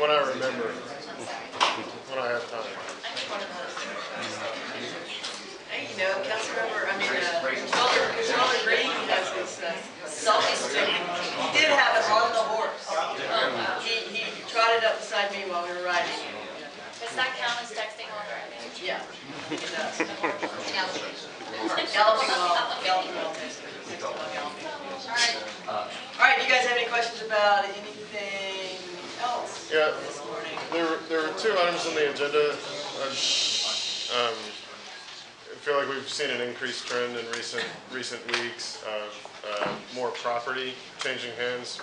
when I remember, when I have time. Hey, you know, Councilmember, Controller Green has his selfie stick. He did have it on the horse. He trotted up beside me while we were riding. Does that count as texting while driving? Yeah, it does. Galloping. Galloping while texting. All right, do you guys have any questions about anything else this morning? There were two items on the agenda. I feel like we've seen an increased trend in recent weeks of more property changing hands,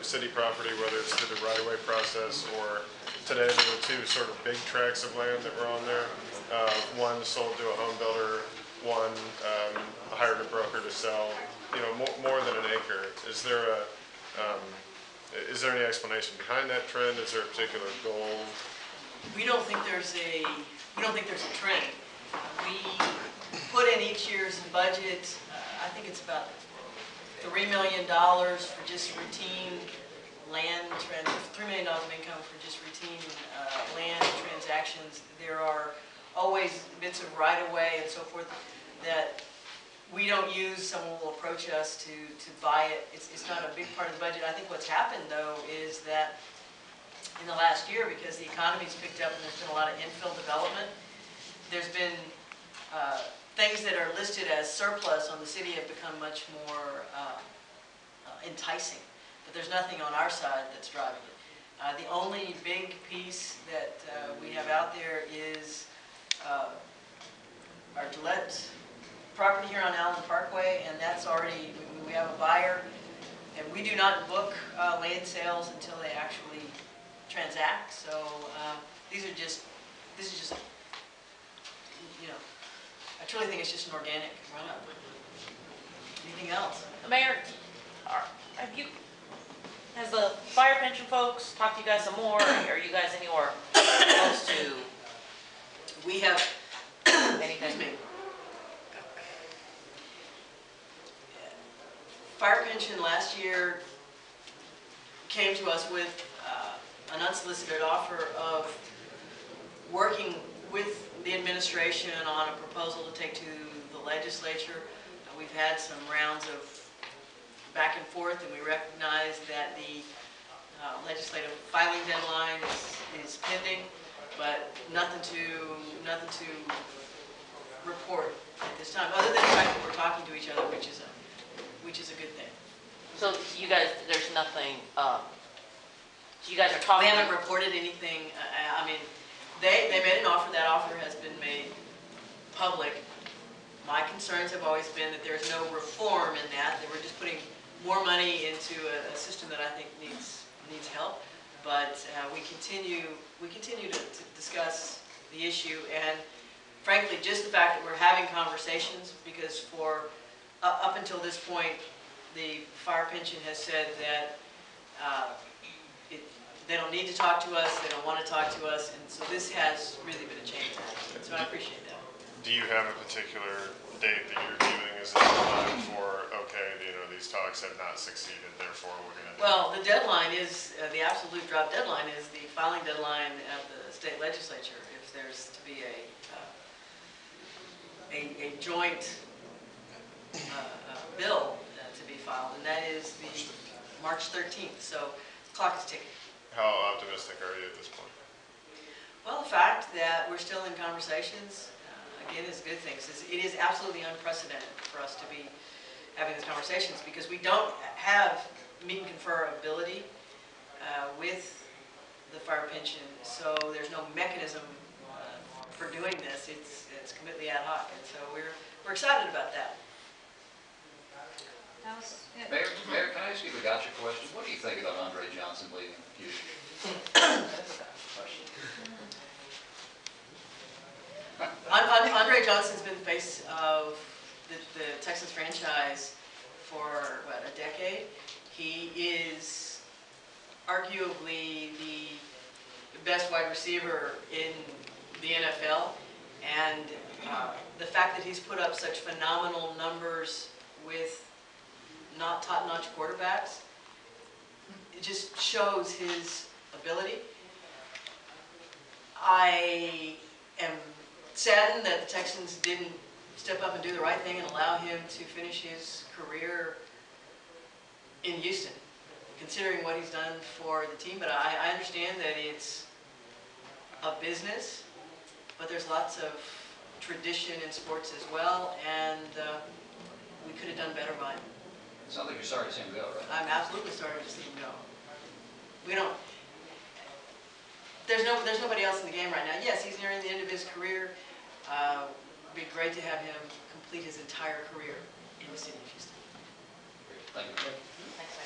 city property, whether it's through the right-of-way process or today there were two sort of big tracts of land that were on there. One sold to a home builder, one hired a broker to sell, more than an acre. Is there any explanation behind that trend? Is there a particular goal? We don't think there's a trend. We put in each year's budget, I think it's about $3 million for just routine land $3 million of income for just routine land transactions. There are always bits of right-of-way and so forth that we don't use. Someone will approach us to buy it. It's not a big part of the budget. I think what's happened, though, is that in the last year, because the economy's picked up and there's been a lot of infill development, there's been things that are listed as surplus on the city have become much more enticing. But there's nothing on our side that's driving it. The only big piece that we have out there is our Gillette property here on Allen Parkway, and that's already, we have a buyer, and we do not book land sales until they actually transact. So this is just, I truly think it's just an organic run-up. Anything else? Mayor, has the fire pension folks talked to you guys some more? Are you guys anywhere close to? We have, anything? Fire pension last year came to us with an unsolicited offer of working with the administration on a proposal to take to the legislature. We've had some rounds of back and forth, and we recognize that the legislative filing deadline is pending, but nothing to report at this time, other than the fact that we're talking to each other, which is a good thing. So you guys, there's nothing. So you guys are talking. We haven't reported anything. I mean, they made an offer. That offer has been made public. My concerns have always been that there's no reform in that we're just putting more money into a system that I think needs help. But we continue to discuss the issue, and frankly, just the fact that we're having conversations, because for up until this point, the fire pension has said that they don't need to talk to us, they don't want to talk to us, and so this has really been a change. So I appreciate that. Do you have a particular date that you're viewing as a deadline for, okay, these talks have not succeeded, therefore we're going to do it? Well, the deadline is, the absolute drop deadline is the filing deadline at the state legislature if there's to be a joint bill to be filed, and that is the March 13th, so the clock is ticking. How optimistic are you at this point? Well, the fact that we're still in conversations, again, is a good thing. It is absolutely unprecedented for us to be having these conversations, because we don't have meet and confer ability with the fire pension, so there's no mechanism for doing this. It's completely ad hoc, and so we're excited about that. Mayor, can I ask you a gotcha question? What do you think about Andre Johnson leaving you? Andre Johnson's been the face of the Texas franchise for, what, a decade? He is arguably the best wide receiver in the NFL, and the fact that he's put up such phenomenal numbers with not top-notch quarterbacks, it just shows his ability. I am saddened that the Texans didn't step up and do the right thing and allow him to finish his career in Houston, considering what he's done for the team. But I understand that it's a business, but there's lots of tradition in sports as well, and we could have done better by him. It sounds like you're sorry to see him go, right? I'm absolutely sorry to see him go. There's nobody else in the game right now. Yes, he's nearing the end of his career. It'd be great to have him complete his entire career in the city of Houston. Thank you. Thanks, Mayor.